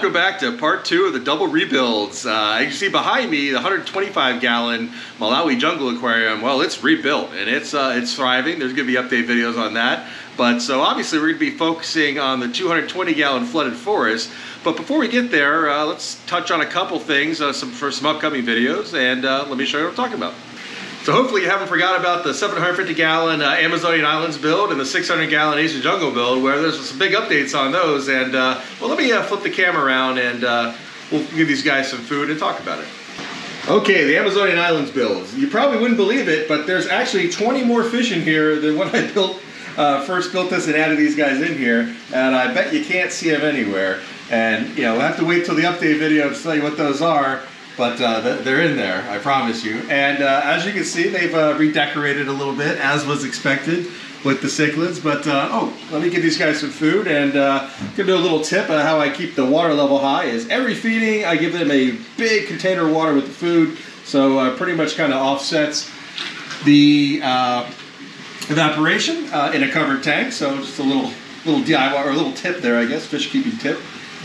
welcome back to part 2 of the double rebuilds. As you see behind me, the 125-gallon Malawi Jungle Aquarium, well, it's rebuilt and it's thriving. There's going to be update videos on that. But so obviously we're going to be focusing on the 220-gallon flooded forest. But before we get there, let's touch on a couple things for some upcoming videos, and let me show you what I'm talking about. So hopefully you haven't forgot about the 750-gallon Amazonian Islands build and the 600-gallon Asian Jungle build, where there's some big updates on those. And well, let me flip the camera around and we'll give these guys some food and talk about it. Okay, the Amazonian Islands builds. You probably wouldn't believe it, but there's actually 20 more fish in here than when I first built this and added these guys in here. And I bet you can't see them anywhere. And you know, we'll have to wait till the update video to tell you what those are. But they're in there, I promise you. And as you can see, they've redecorated a little bit, as was expected with the cichlids. But oh, let me give these guys some food and give them a little tip on how I keep the water level high. Is every feeding, I give them a big container of water with the food. So pretty much kind of offsets the evaporation in a covered tank. So just a little DIY, or a little tip there, I guess, fish keeping tip.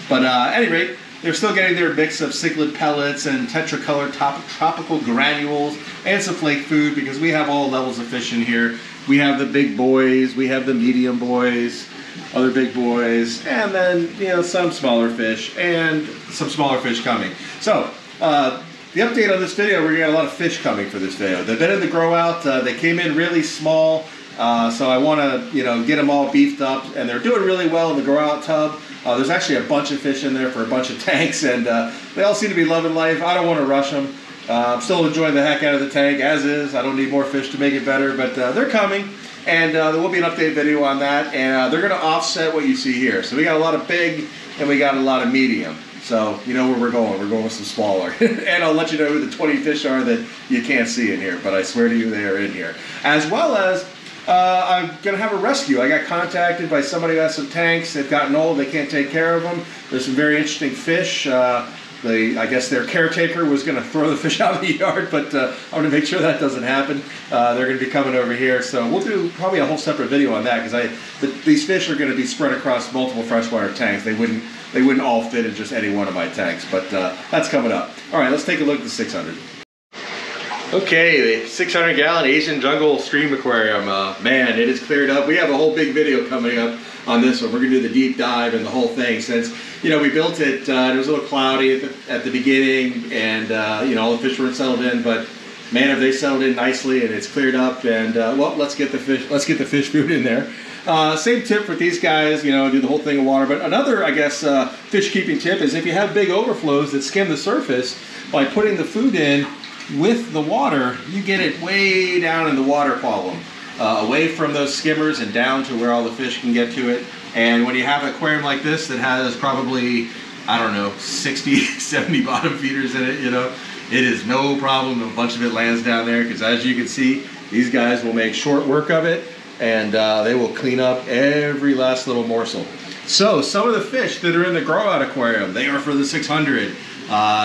But at any rate, they're still getting their mix of cichlid pellets and tetracolor tropical granules and some flake food, because we have all levels of fish in here. We have the big boys, we have the medium boys, other big boys, and then, you know, some smaller fish and some smaller fish coming. So the update on this video, we're gonna get a lot of fish coming for this video. They've been in the grow out. They came in really small, so I want to, you know, get them all beefed up, and they're doing really well in the grow out tub. There's actually a bunch of fish in there for a bunch of tanks, and they all seem to be loving life. I don't want to rush them. I'm still enjoying the heck out of the tank, as is. I don't need more fish to make it better, but they're coming, and there will be an update video on that, and they're going to offset what you see here. So we got a lot of big, and we got a lot of medium. So you know where we're going. We're going with some smaller. And I'll let you know who the 20 fish are that you can't see in here, but I swear to you they are in here. As well as I'm going to have a rescue. I got contacted by somebody who has some tanks. They've gotten old. They can't take care of them. There's some very interesting fish. I guess their caretaker was going to throw the fish out of the yard, but I want to make sure that doesn't happen. They're going to be coming over here. So we'll do probably a whole separate video on that, because these fish are going to be spread across multiple freshwater tanks. They wouldn't all fit in just any one of my tanks, but that's coming up. All right, let's take a look at the 600. Okay, the 600-gallon Asian Jungle Stream Aquarium. Man, it is cleared up. We have a whole big video coming up on this one. We're going to do the deep dive and the whole thing. Since, you know, we built it, it was a little cloudy at the beginning, and, you know, all the fish weren't settled in, but man, have they settled in nicely, and it's cleared up, and, well, let's get the fish food in there. Same tip for these guys, you know, do the whole thing of water. But another, I guess, fish keeping tip is if you have big overflows that skim the surface, by putting the food in with the water, you get it way down in the water column, away from those skimmers and down to where all the fish can get to it. And when you have an aquarium like this that has probably, I don't know, 60, 70 bottom feeders in it, you know, it is no problem if a bunch of it lands down there, because as you can see, these guys will make short work of it, and they will clean up every last little morsel. So some of the fish that are in the grow out aquarium, they are for the 600.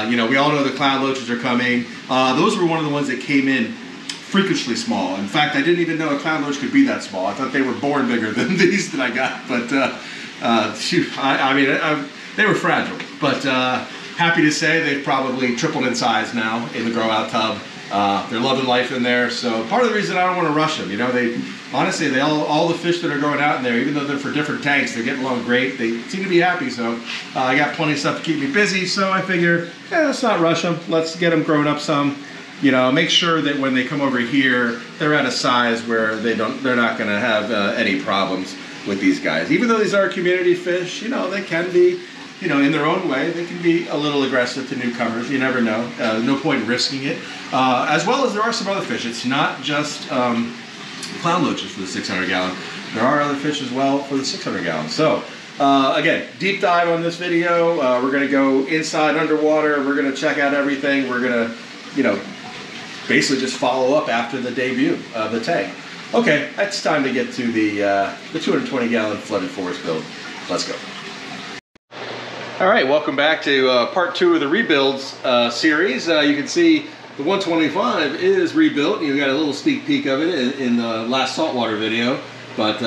You know, we all know the cloud loaches are coming. Those were one of the ones that came in freakishly small. In fact, I didn't even know a cloud loach could be that small. I thought they were born bigger than these that I got. But shoot, I mean, they were fragile. But happy to say they've probably tripled in size now in the grow out tub. They're loving life in there. So part of the reason I don't want to rush them, you know, honestly, all the fish that are going out in there, even though they're for different tanks, they're getting along great. They seem to be happy. So I got plenty of stuff to keep me busy. So I figure, let's not rush them. Let's get them grown up some. You know, make sure that when they come over here, they're at a size where they're not going to have any problems with these guys. Even though these are community fish, you know, they can be, you know, in their own way, they can be a little aggressive to newcomers. You never know. No point in risking it. As well as there are some other fish. It's not just clown loaches for the 600-gallon. There are other fish as well for the 600-gallon. So again, deep dive on this video. We're going to go inside underwater. We're going to check out everything. We're going to, you know, basically just follow up after the debut of the tank. Okay, it's time to get to the 220-gallon flooded forest build. Let's go. All right, welcome back to part 2 of the rebuilds series. You can see the 125 is rebuilt. You got a little sneak peek of it in the last saltwater video. But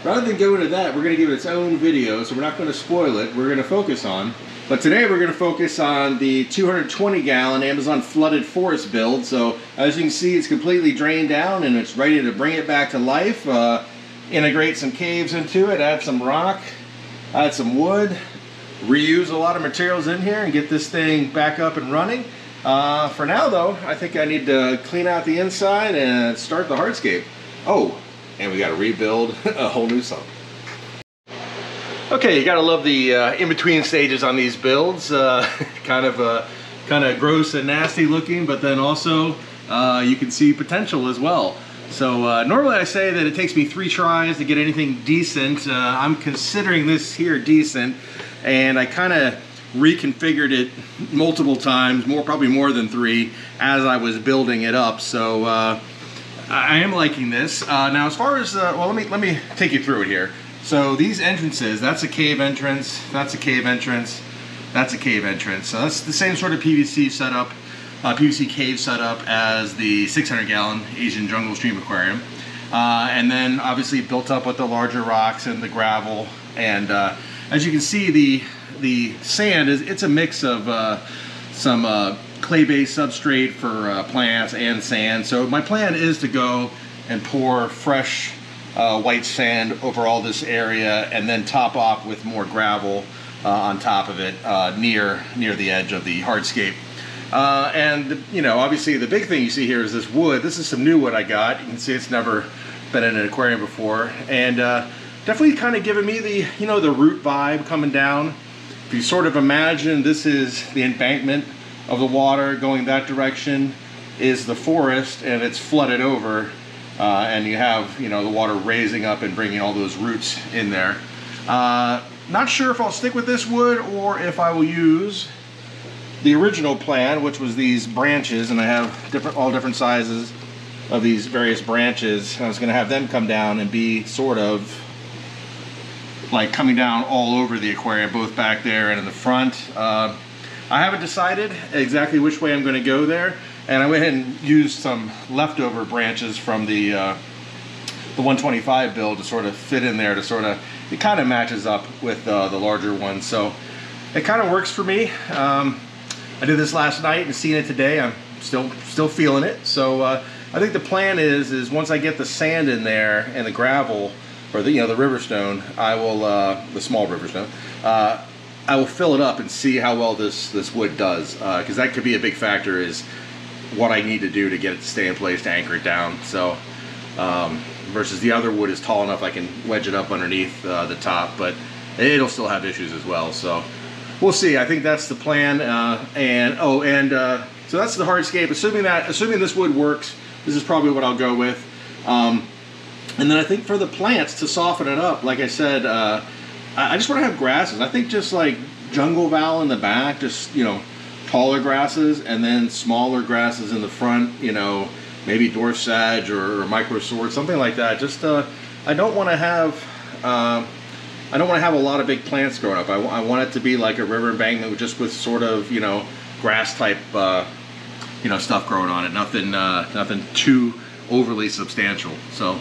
rather than go into that, we're going to give it its own video, so we're not going to spoil it. We're going to focus on But today we're going to focus on the 220 gallon Amazon flooded forest build. So as you can see, it's completely drained down and it's ready to bring it back to life. Integrate some caves into it, add some rock, add some wood, reuse a lot of materials in here and get this thing back up and running. For now though, I think I need to clean out the inside and start the hardscape. Oh, and we got to rebuild a whole new sump. Okay, you gotta love the in-between stages on these builds. Kind of gross and nasty looking, but then also you can see potential as well. So normally I say that it takes me 3 tries to get anything decent. I'm considering this here decent, and I kind of reconfigured it multiple times, probably more than 3, as I was building it up. So I am liking this. Now, as far as well, let me take you through it here. So these entrances, that's a cave entrance, that's a cave entrance, that's a cave entrance. So that's the same sort of PVC setup, PVC cave setup as the 600 gallon Asian jungle stream aquarium. And then obviously built up with the larger rocks and the gravel. And as you can see, the sand it's a mix of some clay-based substrate for plants and sand. So my plan is to go and pour fresh white sand over all this area and then top off with more gravel on top of it near the edge of the hardscape. And you know, obviously the big thing you see here is this wood. This is some new wood I got. You can see it's never been in an aquarium before, and definitely kind of giving me the, you know, the root vibe coming down. If you sort of imagine this is the embankment of the water going that direction is the forest, and it's flooded over. And you have, you know, the water raising up and bringing all those roots in there. Not sure if I'll stick with this wood or if I will use the original plan, which was these branches, and I have all different sizes of these various branches. I was going to have them come down and be sort of like coming down all over the aquarium, both back there and in the front. I haven't decided exactly which way I'm going to go there. And I went ahead and used some leftover branches from the 125 build to sort of fit in there, to sort of, it kind of matches up with the larger one. So it kind of works for me. I did this last night and seeing it today. I'm still feeling it. So I think the plan is once I get the sand in there and the gravel, or the, you know, the river stone, I will, the small river stone, I will fill it up and see how well this wood does. Because that could be a big factor, is what I need to do to get it to stay in place, to anchor it down. So versus the other wood is tall enough I can wedge it up underneath the top, but it'll still have issues as well. So we'll see. I think that's the plan. So that's the hardscape. Assuming this wood works, this is probably what I'll go with. And then I think for the plants, to soften it up, like I said, I just want to have grasses. I think just like jungle val in the back, just, you know, taller grasses, and then smaller grasses in the front, you know, maybe dwarf sage or micro sword, something like that. Just I don't want to have a lot of big plants growing up. I want it to be like a river embankment just with sort of, you know, grass type you know, stuff growing on it. Nothing too overly substantial. So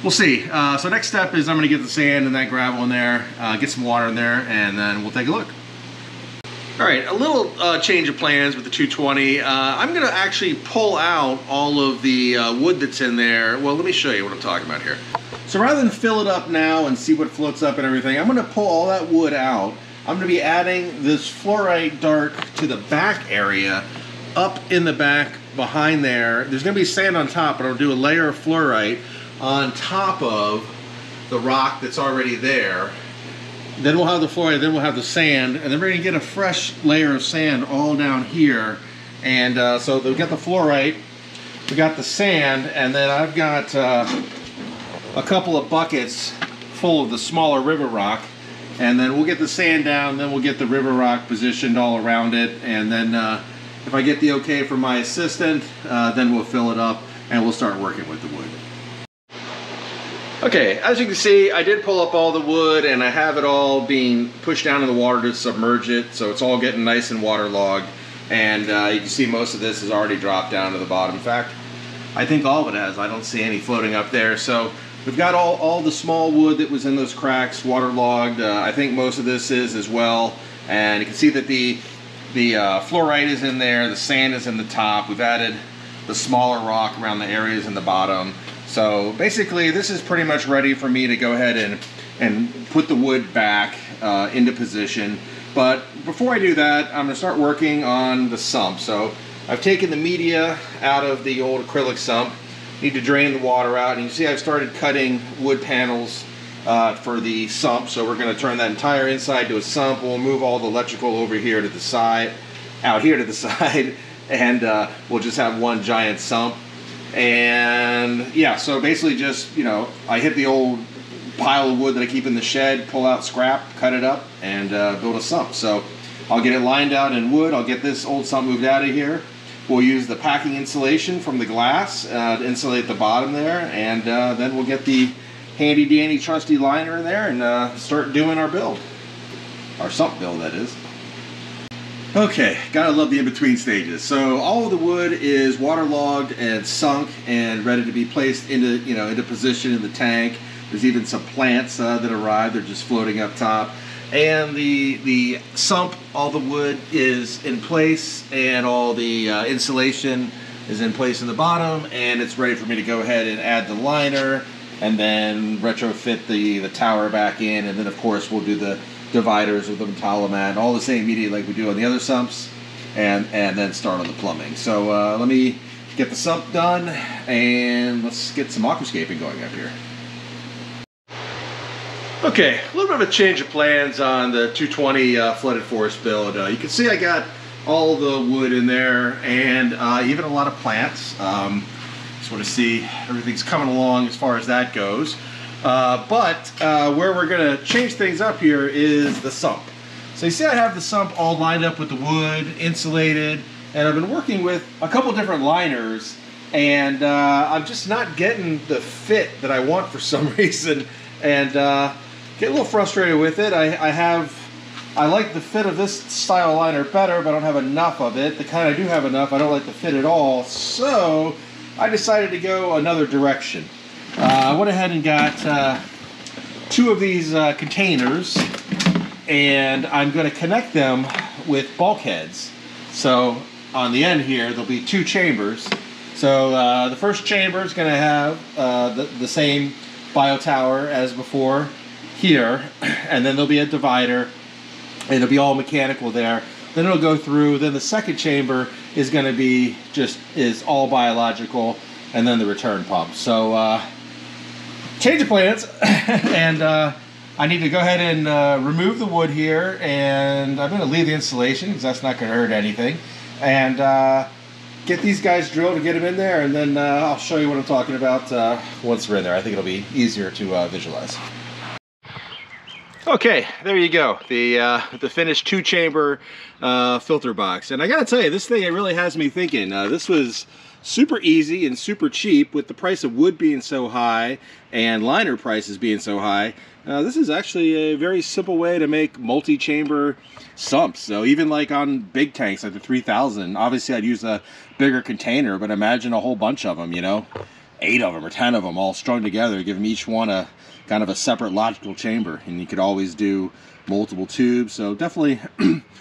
we'll see. So next step is I'm going to get the sand and that gravel in there, get some water in there, and then we'll take a look. All right, a little change of plans with the 220. I'm going to actually pull out all of the wood that's in there. Well, let me show you what I'm talking about here. So rather than fill it up now and see what floats up and everything, I'm going to pull all that wood out. I'm going to be adding this fluorite dark to the back area, up in the back behind there. There's going to be sand on top, but I'll do a layer of fluorite on top of the rock that's already there. Then we'll have the fluorite, then we'll have the sand, and then we're going to get a fresh layer of sand all down here. And so we've got the fluorite, we got the sand, and then I've got a couple of buckets full of the smaller river rock. And then we'll get the sand down, then we'll get the river rock positioned all around it. And then if I get the okay from my assistant, then we'll fill it up and we'll start working with the wood. Okay, as you can see, I did pull up all the wood and I have it all being pushed down in the water to submerge it, so it's all getting nice and waterlogged. And you can see most of this has already dropped down to the bottom. In fact, I think all of it has. I don't see any floating up there. So we've got all the small wood that was in those cracks waterlogged. I think most of this is as well. And you can see that the fluorite is in there, the sand is in the top. We've added the smaller rock around the areas in the bottom. So basically this is pretty much ready for me to go ahead and put the wood back into position. But before I do that, I'm going to start working on the sump. So I've taken the media out of the old acrylic sump. Need to drain the water out, and you see I've started cutting wood panels for the sump. So we're going to turn that entire inside to a sump. We'll move all the electrical over here to the side, out here to the side, and we'll just have one giant sump. And yeah, so basically just, you know, I hit the old pile of wood that I keep in the shed, pull out scrap, cut it up, and build a sump. So I'll get it lined out in wood. I'll get this old sump moved out of here. We'll use the packing insulation from the glass to insulate the bottom there, and then we'll get the handy dandy trusty liner in there and start doing our build. Our sump build, that is. Okay, gotta love the in-between stages. So all of the wood is waterlogged and sunk and ready to be placed into, you know, into position in the tank. There's even some plants that arrived. They're just floating up top. And the sump, all the wood is in place, and all the insulation is in place in the bottom, and it's ready for me to go ahead and add the liner and then retrofit the tower back in, and then of course we'll do the dividers with the metalamat, all the same media like we do on the other sumps, and then start on the plumbing. So let me get the sump done, and let's get some aquascaping going up here. Okay, a little bit of a change of plans on the 220 flooded forest build. You can see I got all the wood in there, and even a lot of plants. Just want to see everything's coming along as far as that goes. But where we're going to change things up here is the sump. So you see I have the sump all lined up with the wood, insulated, and I've been working with a couple different liners, and I'm just not getting the fit that I want for some reason, and get a little frustrated with it. I like the fit of this style liner better, but I don't have enough of it. The kind I do have enough, I don't like the fit at all, so I decided to go another direction. I went ahead and got 2 of these containers, and I'm going to connect them with bulkheads. So on the end here, there'll be 2 chambers. So the first chamber is going to have the same bio tower as before here, and then there'll be a divider, and it'll be all mechanical there. Then it'll go through. Then the second chamber is going to be is all biological, and then the return pump. So change of plans, and I need to go ahead and remove the wood here, and I'm going to leave the insulation because that's not going to hurt anything, and get these guys drilled and get them in there, and then I'll show you what I'm talking about once we're in there. I think it'll be easier to visualize. Okay, there you go, the finished 2-chamber filter box. And I gotta tell you, this thing, it really has me thinking. This was super easy and super cheap, with the price of wood being so high and liner prices being so high. This is actually a very simple way to make multi-chamber sumps. So even like on big tanks like the 3000, obviously I'd use a bigger container, but imagine a whole bunch of them, you know, 8 of them or 10 of them all strung together, give them each one a kind of a separate logical chamber, and you could always do multiple tubes. So definitely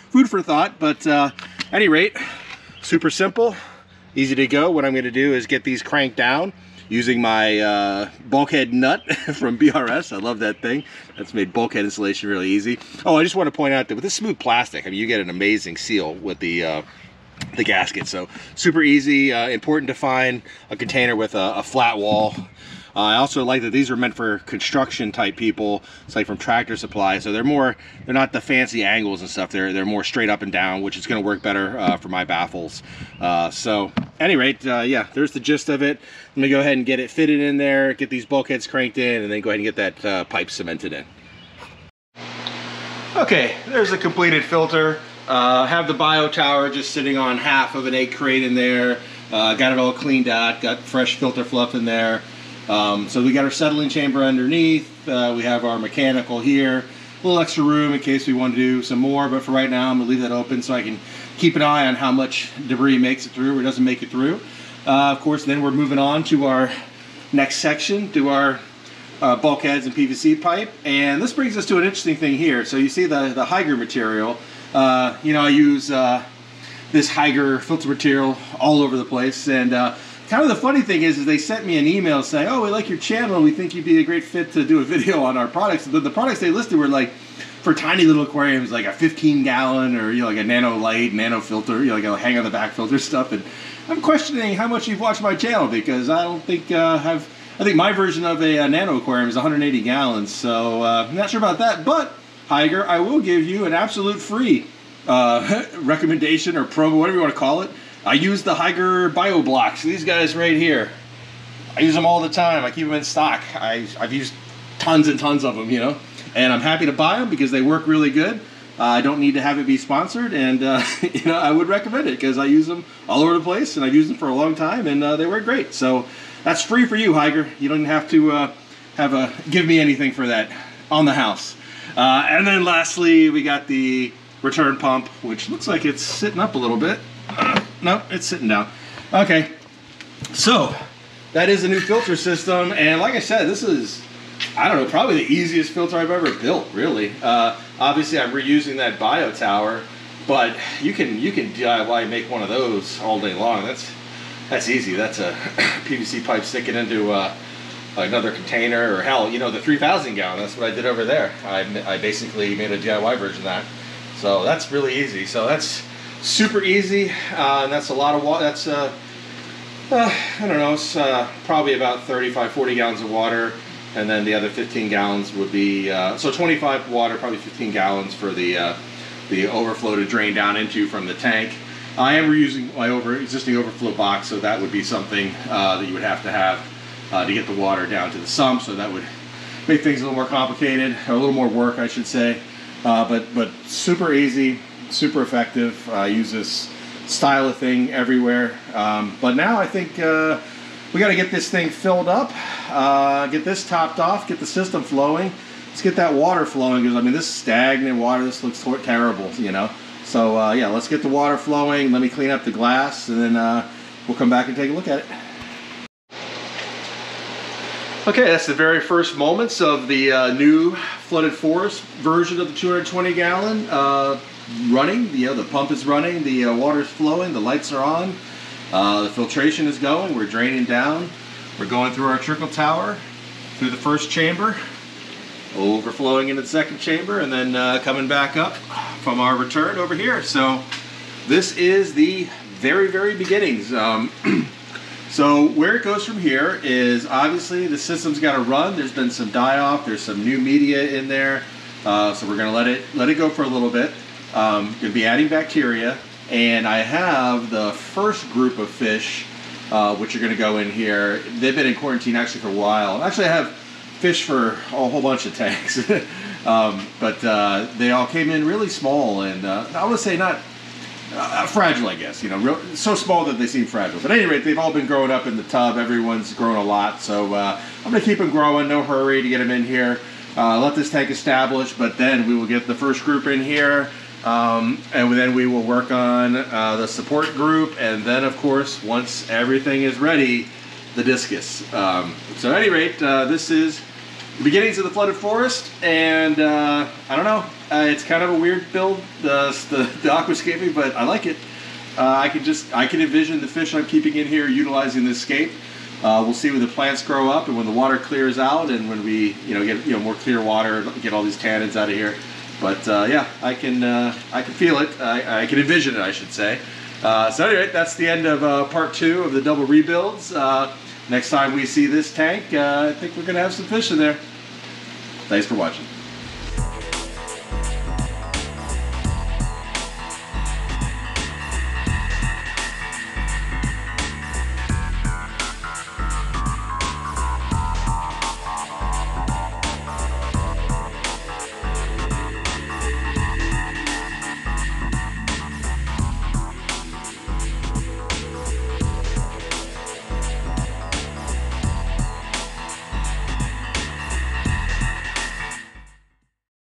food for thought, but at any rate, super simple, easy to go. What I'm going to do is get these cranked down using my bulkhead nut from BRS. I love that thing. That's made bulkhead installation really easy. Oh, I just want to point out that with this smooth plastic, I mean, you get an amazing seal with the gasket. So super easy. Important to find a container with a flat wall. I also like that these are meant for construction type people. It's like from Tractor Supply, so they're not the fancy angles and stuff. They're more straight up and down, which is going to work better for my baffles. So at any rate, yeah, there's the gist of it. Let me go ahead and get it fitted in there, get these bulkheads cranked in, and then go ahead and get that pipe cemented in. Okay, there's the completed filter. Have the bio tower just sitting on half of an egg crate in there. Got it all cleaned out, got fresh filter fluff in there. So we got our settling chamber underneath. We have our mechanical here. A little extra room in case we want to do some more, but for right now I'm gonna leave that open so I can keep an eye on how much debris makes it through or doesn't make it through. Of course, then we're moving on to our next section, to our bulkheads and PVC pipe. And this brings us to an interesting thing here. So you see the Higer material. You know, I use this Higer filter material all over the place, and kind of the funny thing is they sent me an email saying, oh, we like your channel, we think you'd be a great fit to do a video on our products. The products they listed were like, for tiny little aquariums, like a 15-gallon or, you know, like a nano light, nano filter, you know, like a hang on the back filter stuff. And I'm questioning how much you've watched my channel, because I don't think I think my version of a nano aquarium is 180 gallons. So I'm not sure about that, but Higer, I will give you an absolute free recommendation or promo, whatever you want to call it. I use the Higer Bio Blocks. These guys right here. I use them all the time. I keep them in stock. I've used tons and tons of them, you know. And I'm happy to buy them because they work really good. I don't need to have it be sponsored, and you know, I would recommend it because I use them all over the place, and I've used them for a long time, and they work great. So that's free for you, Higer. You don't have to give me anything for that on the house. And then lastly, we got the return pump, which looks like it's sitting up a little bit. No, it's sitting down. Okay, so that is a new filter system, and like I said, this is, I don't know, probably the easiest filter I've ever built, really. Obviously, I'm reusing that bio tower, but you can DIY make one of those all day long. That's easy. That's a PVC pipe sticking into another container, or hell, you know, the 3,000 gallon. That's what I did over there. I basically made a DIY version of that. So that's really easy. So that's super easy, and that's a lot of water. That's I don't know, it's probably about 35-40 gallons of water. And then the other 15 gallons would be, so 25 water, probably 15 gallons for the overflow to drain down into from the tank. I am reusing my existing overflow box, so that would be something that you would have to get the water down to the sump, so that would make things a little more complicated, or a little more work, I should say. But super easy, super effective. I use this style of thing everywhere. But now I think we got to get this thing filled up, get this topped off, get the system flowing. Let's get that water flowing, because I mean, this stagnant water, this looks terrible, you know. So yeah, let's get the water flowing. Let me clean up the glass, and then we'll come back and take a look at it. Okay, that's the very first moments of the new flooded forest version of the 220 gallon running. You know, the pump is running, the water's flowing, the lights are on. The filtration is going, we're draining down, we're going through our trickle tower, through the first chamber, overflowing into the second chamber, and then coming back up from our return over here. So this is the very beginnings. So where it goes from here is, obviously the system's got to run. There's been some die-off, there's some new media in there, so we're going to let it go for a little bit. Going to be adding bacteria. And I have the first group of fish, which are going to go in here. They've been in quarantine actually for a while. Actually, I have fish for a whole bunch of tanks. But they all came in really small, and I would say not fragile, I guess. You know, so small that they seem fragile. But at any rate, they've all been growing up in the tub. Everyone's grown a lot. So I'm going to keep them growing. No hurry to get them in here. Let this tank establish, but then we will get the first group in here. And then we will work on the support group, and then of course, once everything is ready, the Discus. So at any rate, this is the beginnings of the flooded forest, and I don't know, it's kind of a weird build, the aquascaping, but I like it. I can envision the fish I'm keeping in here utilizing this scape. We'll see when the plants grow up and when the water clears out, and when we get more clear water, get all these tannins out of here. But yeah, I can feel it. I can envision it, I should say. So anyway, that's the end of part 2 of the double rebuilds. Next time we see this tank, I think we're going to have some fish in there. Thanks for watching.